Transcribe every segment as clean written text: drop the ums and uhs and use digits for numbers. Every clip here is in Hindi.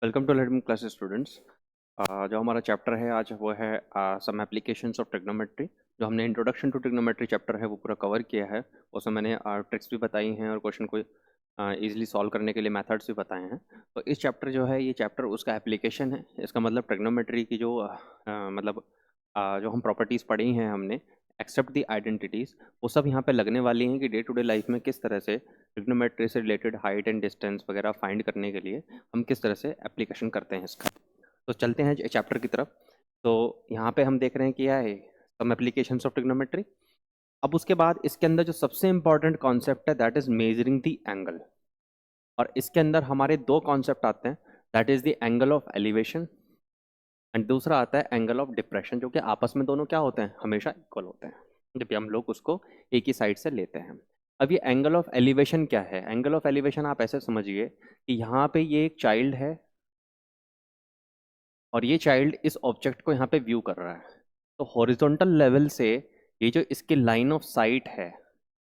Welcome to learning class students. जो हमारा चैप्टर है आज वो है सम एप्लीकेशंस ऑफ ट्रिग्नोमेट्री। जो हमने इंट्रोडक्शन टू ट्रिग्नोमेट्री चैप्टर है वो पूरा कवर किया है। उसमें मैंने ट्रिक्स भी बताई हैं और क्वेश्चन को इजीली सॉल्व करने के लिए मेथड्स भी बताए हैं। तो इस चैप्टर जो है ये चैप्टर उसका एप्लीकेशन है। इसका मतलब ट्रिग्नोमेट्री की जो जो हम प्रॉपर्टीज़ पढ़ी हैं हमने एक्सेप्ट दी आइडेंटिटीज़, वो सब यहाँ पे लगने वाली हैं कि डे टू डे लाइफ में किस तरह से ट्रिग्नोमेट्री से रिलेटेड हाइट एंड डिस्टेंस वगैरह फाइंड करने के लिए हम किस तरह से एप्लीकेशन करते हैं इसका। तो चलते हैं चैप्टर की तरफ। तो यहाँ पे हम देख रहे हैं कि क्या है सम एप्लीकेशंस ऑफ ट्रिग्नोमेट्री। अब उसके बाद इसके अंदर जो सबसे इंपॉर्टेंट कॉन्सेप्ट है that is measuring the angle. और इसके अंदर हमारे दो कॉन्सेप्ट आते हैं, that is the angle of elevation and दूसरा आता है एंगल ऑफ डिप्रेशन, जो कि आपस में दोनों क्या होते हैं, हमेशा इक्वल होते हैं जब भी हम लोग उसको एक ही साइड से लेते हैं। अब ये एंगल ऑफ एलिवेशन क्या है? एंगल ऑफ एलिवेशन आप ऐसे समझिए कि यहाँ पे ये एक चाइल्ड है और ये चाइल्ड इस ऑब्जेक्ट को यहाँ पे व्यू कर रहा है। तो हॉरिजॉन्टल लेवल से ये जो इसकी लाइन ऑफ साइट है,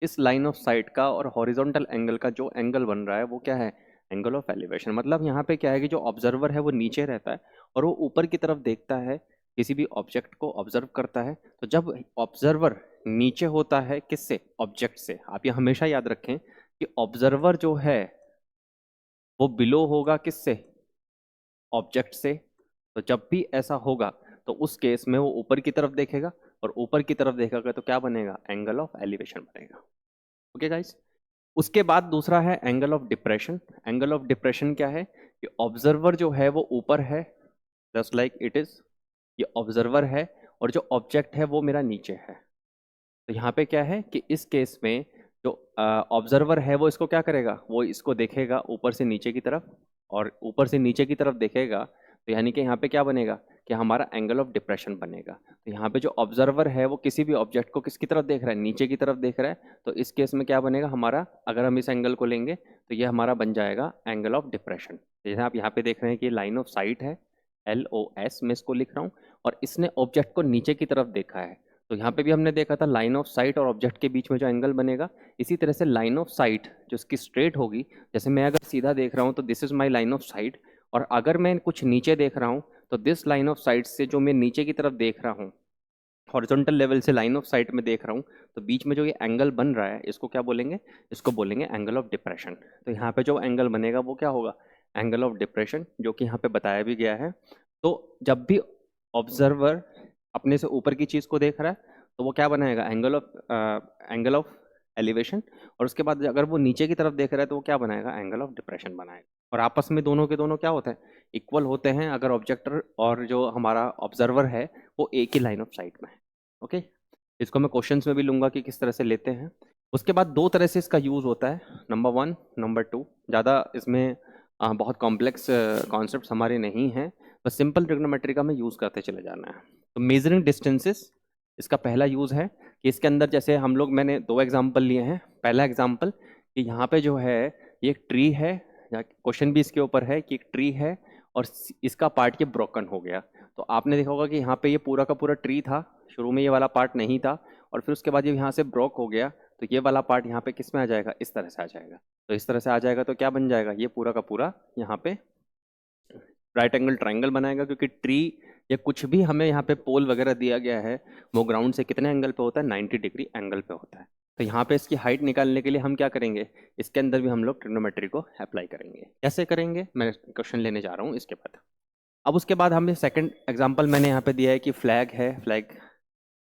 इस लाइन ऑफ साइट का और हॉरिजॉन्टल एंगल का जो एंगल बन रहा है वो क्या है? Angle of elevation. मतलब यहाँ पे क्या है कि जो ऑब्जर्वर है वो नीचे रहता है और वो ऊपर की तरफ देखता है, किसी भी ऑब्जेक्ट को ऑब्जर्व करता है। तो जब ऑब्जर्वर नीचे होता है किससे? ऑब्जेक्ट से। आप ये हमेशा याद रखें कि ऑब्जर्वर जो है वो बिलो होगा किससे? ऑब्जेक्ट से। तो जब भी ऐसा होगा तो उस केस में वो ऊपर की तरफ देखेगा और ऊपर की तरफ देखेगा तो क्या बनेगा? एंगल ऑफ एलिवेशन बनेगा। Okay guys. उसके बाद दूसरा है angle of depression. Angle of depression क्या है कि ऑब्जर्वर जो है वो ऊपर है, जस्ट लाइक इट इज, ये ऑब्जर्वर है और जो ऑब्जेक्ट है वो मेरा नीचे है। तो यहाँ पे क्या है कि इस केस में जो ऑब्जर्वर है वो इसको क्या करेगा? वो इसको देखेगा ऊपर से नीचे की तरफ, और ऊपर से नीचे की तरफ देखेगा तो यानी कि यहाँ पे क्या बनेगा कि हमारा एंगल ऑफ डिप्रेशन बनेगा। तो यहाँ पे जो ऑब्जर्वर है वो किसी भी ऑब्जेक्ट को किसकी तरफ देख रहा है? नीचे की तरफ देख रहा है। तो इस केस में क्या बनेगा हमारा? अगर हम इस एंगल को लेंगे तो ये हमारा बन जाएगा एंगल ऑफ डिप्रेशन। जैसे आप यहाँ पे देख रहे हैं कि लाइन ऑफ साइट है, LOS में इसको लिख रहा हूँ, और इसने ऑब्जेक्ट को नीचे की तरफ देखा है। तो यहाँ पे भी हमने देखा था लाइन ऑफ साइट और ऑब्जेक्ट के बीच में जो एंगल बनेगा, इसी तरह से लाइन ऑफ साइट जो इसकी स्ट्रेट होगी, जैसे मैं अगर सीधा देख रहा हूँ तो this is my line of site, और अगर मैं कुछ नीचे देख रहा हूँ तो दिस लाइन ऑफ साइट से जो मैं नीचे की तरफ देख रहा हूँ, हॉरिजॉन्टल लेवल से लाइन ऑफ साइट में देख रहा हूँ, तो बीच में जो ये एंगल बन रहा है इसको क्या बोलेंगे? इसको बोलेंगे एंगल ऑफ डिप्रेशन। तो यहाँ पे जो एंगल बनेगा वो क्या होगा? एंगल ऑफ डिप्रेशन, जो कि यहाँ पे बताया भी गया है। तो जब भी ऑब्जर्वर अपने से ऊपर की चीज़ को देख रहा है तो वो क्या बनाएगा? Angle of elevation. और उसके बाद अगर वो नीचे की तरफ देख रहा है तो वो क्या बनाएगा? एंगल ऑफ डिप्रेशन बनाएगा। और आपस में दोनों के दोनों क्या होते हैं? इक्वल होते हैं अगर ऑब्जेक्टर और जो हमारा ऑब्जर्वर है वो एक ही लाइन ऑफ साइट में है। ओके। इसको मैं क्वेश्चंस में भी लूंगा कि किस तरह से लेते हैं। उसके बाद दो तरह से इसका यूज़ होता है, नंबर 1, नंबर 2। ज़्यादा इसमें बहुत कॉम्प्लेक्स कॉन्सेप्ट्स हमारे नहीं हैं, बस सिंपल ट्रिग्नोमेट्री का हमें यूज़ करते चले जाना है। तो मेजरिंग डिस्टेंसेस इसका पहला यूज़ है कि इसके अंदर जैसे हम लोग, मैंने दो एग्जाम्पल लिए हैं। पहला एग्जाम्पल कि यहाँ पे जो है ये एक ट्री है, क्वेश्चन भी इसके ऊपर है कि एक ट्री है और इसका पार्ट ये ब्रोकन हो गया। तो आपने देखा होगा कि यहाँ पे ये पूरा का पूरा ट्री था, शुरू में ये वाला पार्ट नहीं था, और फिर उसके बाद ये यहाँ से ब्रोक हो गया, तो ये वाला पार्ट यहाँ पे किस में आ जाएगा? इस तरह से आ जाएगा। तो इस तरह से आ जाएगा तो क्या बन जाएगा? ये पूरा का पूरा यहाँ पे राइट एंगल ट्राइंगल बनाएगा, क्योंकि ट्री या कुछ भी हमें यहाँ पे पोल वगैरह दिया गया है वो ग्राउंड से कितने एंगल पे होता है? 90 डिग्री एंगल पे होता है। तो यहाँ पे इसकी हाइट निकालने के लिए हम क्या करेंगे? इसके अंदर भी हम लोग ट्रिग्नोमेट्री को अप्लाई करेंगे। कैसे करेंगे मैं क्वेश्चन लेने जा रहा हूँ इसके बाद। अब उसके बाद हमें सेकंड एग्जांपल मैंने यहाँ पे दिया है कि फ्लैग है, फ्लैग,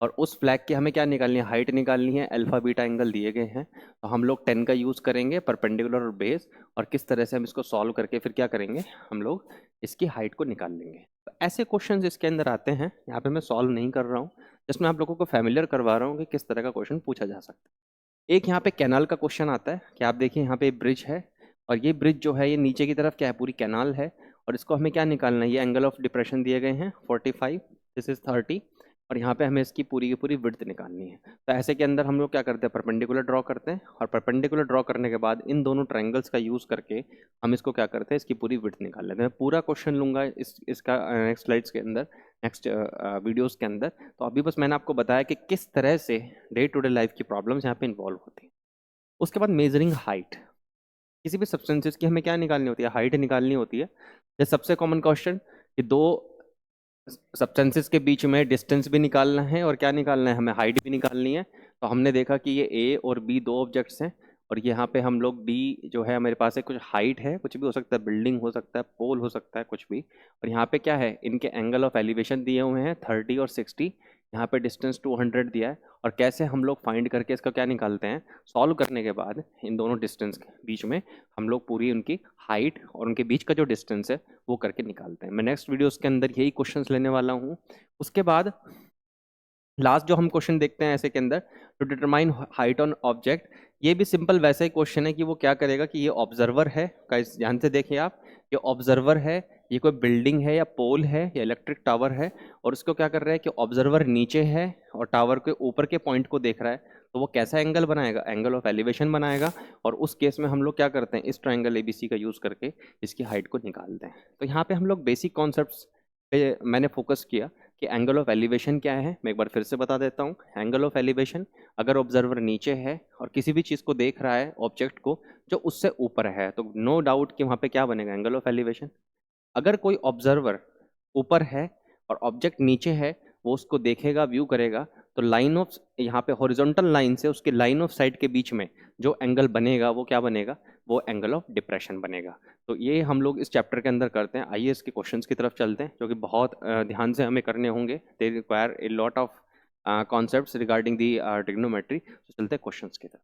और उस फ्लैग की हमें क्या निकालनी है? हाइट निकालनी है। अल्फा बीटा एंगल दिए गए हैं, तो हम लोग 10 का यूज़ करेंगे, परपेंडिकुलर और बेस। और किस तरह से हम इसको सॉल्व करके फिर क्या करेंगे? हम लोग इसकी हाइट को निकाल लेंगे। तो ऐसे क्वेश्चंस इसके अंदर आते हैं। यहाँ पे मैं सॉल्व नहीं कर रहा हूँ, जिसमें आप लोगों को फैमिलियर करवा रहा हूँ कि किस तरह का क्वेश्चन पूछा जा सकता है। एक यहाँ पे कैनाल का क्वेश्चन आता है कि आप देखिए यहाँ पे ब्रिज है, और ये ब्रिज जो है ये नीचे की तरफ क्या है? पूरी कैनाल है, और इसको हमें क्या निकालना है? ये एंगल ऑफ डिप्रेशन दिए गए हैं 45, दिस इज 30, और यहाँ पे हमें इसकी पूरी की पूरी विड्थ निकालनी है। तो ऐसे के अंदर हम लोग क्या करते हैं? परपेंडिकुलर ड्रॉ करते हैं, और परपेंडिकुलर ड्रॉ करने के बाद इन दोनों ट्रायंगल्स का यूज़ करके हम इसको क्या करते हैं? इसकी पूरी विड्थ निकाल लेते हैं। पूरा क्वेश्चन लूँगा इसका नेक्स्ट स्लाइड्स के अंदर, नेक्स्ट वीडियोज़ के अंदर। तो अभी बस मैंने आपको बताया कि किस तरह से डे टू डे लाइफ की प्रॉब्लम्स यहाँ पे इन्वॉल्व होती हैं। उसके बाद मेजरिंग हाइट, किसी भी सब्सटेंसेस की हमें क्या निकालनी होती है, हाइट निकालनी होती है। ये सबसे कॉमन क्वेश्चन कि दो सब्सटेंसेस के बीच में डिस्टेंस भी निकालना है और क्या निकालना है, हमें हाइट भी निकालनी है। तो हमने देखा कि ये ए और बी दो ऑब्जेक्ट्स हैं और यहाँ पे हम लोग बी जो है मेरे पास है, कुछ हाइट है, कुछ भी हो सकता है, बिल्डिंग हो सकता है, पोल हो सकता है, कुछ भी। और यहाँ पे क्या है, इनके एंगल ऑफ एलिवेशन दिए हुए हैं 30 और 60। यहाँ पे डिस्टेंस 200 दिया है। और कैसे हम लोग फाइंड करके इसका क्या निकालते हैं, सॉल्व करने के बाद इन दोनों डिस्टेंस के बीच में हम लोग पूरी उनकी हाइट और उनके बीच का जो डिस्टेंस है वो करके निकालते हैं। मैं नेक्स्ट वीडियोस के अंदर यही क्वेश्चंस लेने वाला हूँ। उसके बाद लास्ट जो हम क्वेश्चन देखते हैं ऐसे के अंदर, to determine height on object, ये भी सिंपल वैसा ही क्वेश्चन है कि वो क्या करेगा कि ये ऑब्जर्वर है, गाइस ध्यान से देखिए आप, ये ऑब्जर्वर है, ये कोई बिल्डिंग है या पोल है या इलेक्ट्रिक टावर है, और उसको क्या कर रहा है कि ऑब्जर्वर नीचे है और टावर के ऊपर के पॉइंट को देख रहा है। तो वो कैसा एंगल बनाएगा, एंगल ऑफ एलिवेशन बनाएगा। और उस केस में हम लोग क्या करते हैं, इस ट्राइंगल एबीसी का यूज करके इसकी हाइट को निकालते हैं। तो यहाँ पे हम लोग बेसिक कॉन्सेप्ट्स पे मैंने फोकस किया कि एंगल ऑफ एलिवेशन क्या है। मैं एक बार फिर से बता देता हूँ, एंगल ऑफ एलिवेशन, अगर ऑब्जर्वर नीचे है और किसी भी चीज़ को देख रहा है, ऑब्जेक्ट को, जो उससे ऊपर है, तो नो डाउट कि वहाँ पे क्या बनेगा, एंगल ऑफ एलिवेशन। अगर कोई ऑब्जर्वर ऊपर है और ऑब्जेक्ट नीचे है, वो उसको देखेगा, व्यू करेगा, तो लाइन ऑफ, यहाँ पे हॉरिजॉन्टल लाइन से उसके लाइन ऑफ साइट के बीच में जो एंगल बनेगा वो क्या बनेगा, वो एंगल ऑफ डिप्रेशन बनेगा। तो ये हम लोग इस चैप्टर के अंदर करते हैं। आइए इसके क्वेश्चंस की तरफ चलते हैं, जो कि बहुत ध्यान से हमें करने होंगे। They require a lot of concepts regarding the trigonometry. तो चलते हैं क्वेश्चंस की तरफ।